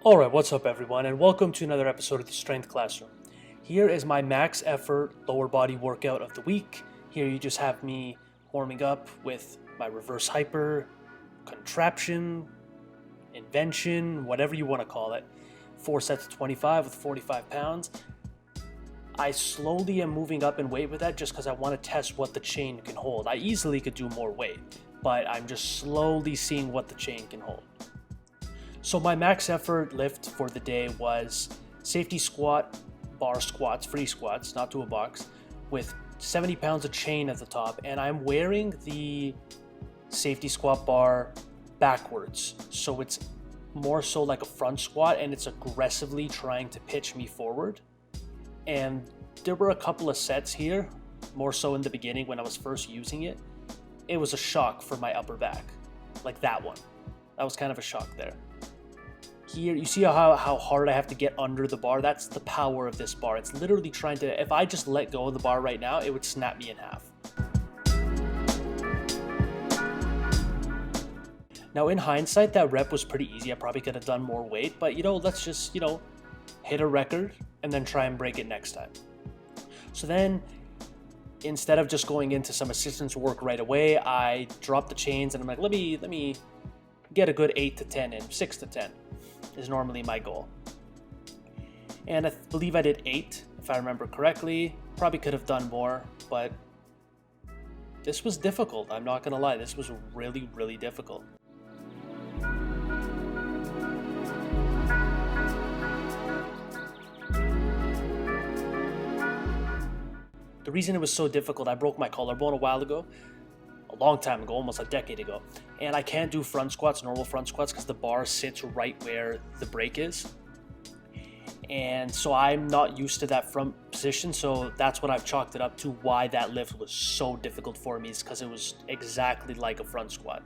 Alright, what's up everyone, and welcome to another episode of the Strength Classroom. Here is my max effort lower body workout of the week. Here you just have me warming up with my reverse hyper, contraption, invention, whatever you want to call it. 4 sets of 25 with 45 pounds. I slowly am moving up in weight with that just because I want to test what the chain can hold. I easily could do more weight, but I'm just slowly seeing what the chain can hold. So my max effort lift for the day was safety squat, bar squats, free squats, not to a box, with 70 pounds of chain at the top. And I'm wearing the safety squat bar backwards. So it's more so like a front squat and it's aggressively trying to pitch me forward. And there were a couple of sets here, more so in the beginning when I was first using it. It was a shock for my upper back, like that one. That was kind of a shock there. Here, you see how hard I have to get under the bar? That's the power of this bar. It's literally trying to, if I just let go of the bar right now, it would snap me in half. Now in hindsight, that rep was pretty easy. I probably could have done more weight, but let's just, hit a record and then try and break it next time. So then, instead of just going into some assistance work right away, I dropped the chains and I'm like, let me get a good 8 to 10 in, 6 to 10. Is normally my goal. And I believe I did 8, if I remember correctly. Probably could have done more, but this was difficult. I'm not gonna lie, this was really, really difficult. The reason it was so difficult, I broke my collarbone a while ago. A long time ago, almost a decade ago, and I can't do front squats, normal front squats, because the bar sits right where the break is, and so I'm not used to that front position. So that's what I've chalked it up to, why that lift was so difficult for me, is because it was exactly like a front squat.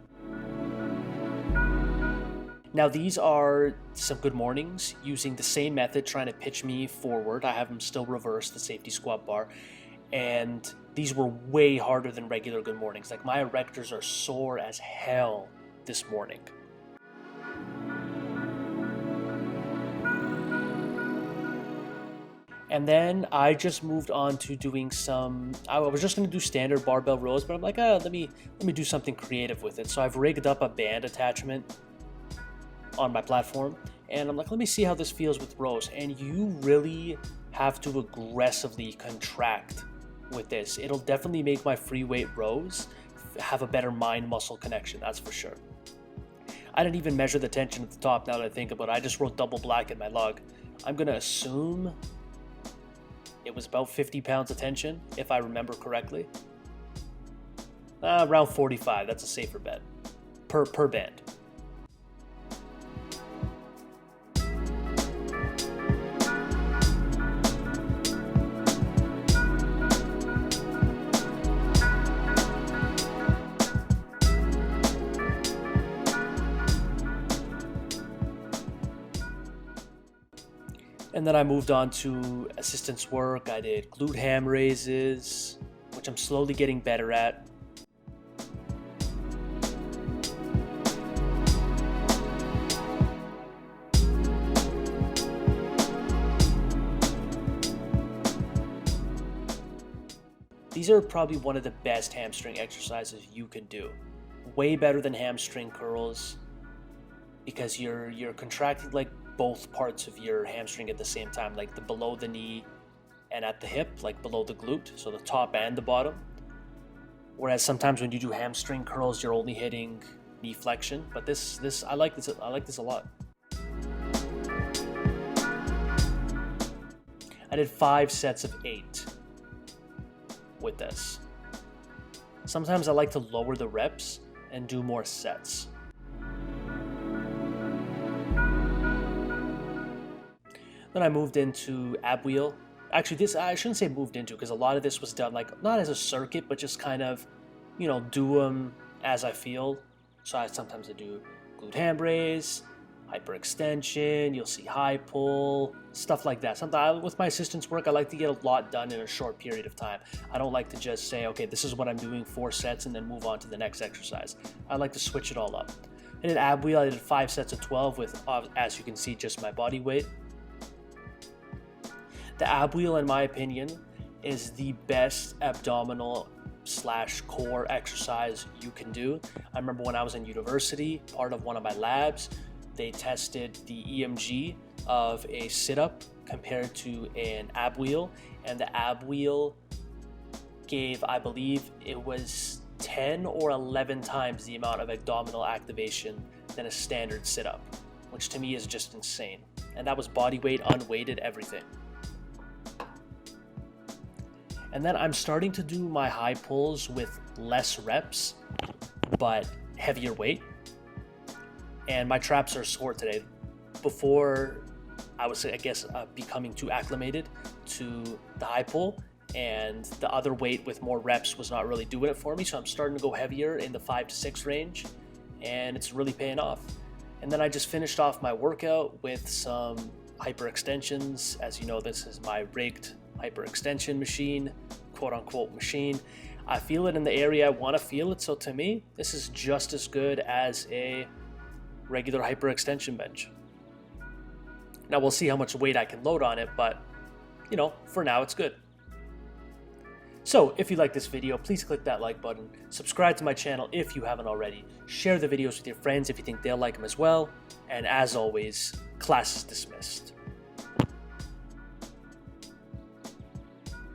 Now these are some good mornings using the same method, trying to pitch me forward. I have them still reversed, the safety squat bar, and these were way harder than regular good mornings. Like, my erectors are sore as hell this morning. And then I just moved on to doing I was just gonna do standard barbell rows, but I'm like, let me do something creative with it. So I've rigged up a band attachment on my platform, and I'm like, let me see how this feels with rows. And you really have to aggressively contract with this. It'll definitely make my free weight rows have a better mind-muscle connection, that's for sure. I didn't even measure the tension at the top now that I think about it. I just wrote double black in my log. I'm gonna assume it was about 50 pounds of tension, if I remember correctly. Around 45, that's a safer bet, per band. And then I moved on to assistance work. I did glute ham raises, which I'm slowly getting better at. These are probably one of the best hamstring exercises you can do. Way better than hamstring curls, because you're contracting like both parts of your hamstring at the same time, like the below the knee and at the hip, like below the glute, so the top and the bottom. Whereas sometimes when you do hamstring curls, you're only hitting knee flexion. But this I like this a lot. I did 5 sets of 8 with this. Sometimes I like to lower the reps and do more sets. Then I moved into ab wheel. Actually, this, I shouldn't say moved into, because a lot of this was done like not as a circuit, but just kind of, do them as I feel. So sometimes I do glute ham raise, hyperextension, you'll see high pull, stuff like that. Sometimes with my assistant's work, I like to get a lot done in a short period of time. I don't like to just say, okay, this is what I'm doing, 4 sets, and then move on to the next exercise. I like to switch it all up. I did ab wheel, I did 5 sets of 12 with, as you can see, just my body weight. The ab wheel, in my opinion, is the best abdominal / core exercise you can do. I remember when I was in university, part of one of my labs, they tested the EMG of a sit-up compared to an ab wheel, and the ab wheel gave, I believe it was 10 or 11 times the amount of abdominal activation than a standard sit-up, which to me is just insane. And that was body weight, unweighted, everything. And then I'm starting to do my high pulls with less reps, but heavier weight. And my traps are sore today. Before, I was, becoming too acclimated to the high pull, and the other weight with more reps was not really doing it for me. So I'm starting to go heavier in the 5 to 6 range, and it's really paying off. And then I just finished off my workout with some hyperextensions. As you know, this is my rigged hyperextension machine, quote unquote machine. I feel it in the area I want to feel it, so to me this is just as good as a regular hyperextension bench. Now we'll see how much weight I can load on it, but you know, for now it's good. So if you like this video, please click that like button, subscribe to my channel if you haven't already, share the videos with your friends if you think they'll like them as well, and as always, class is dismissed.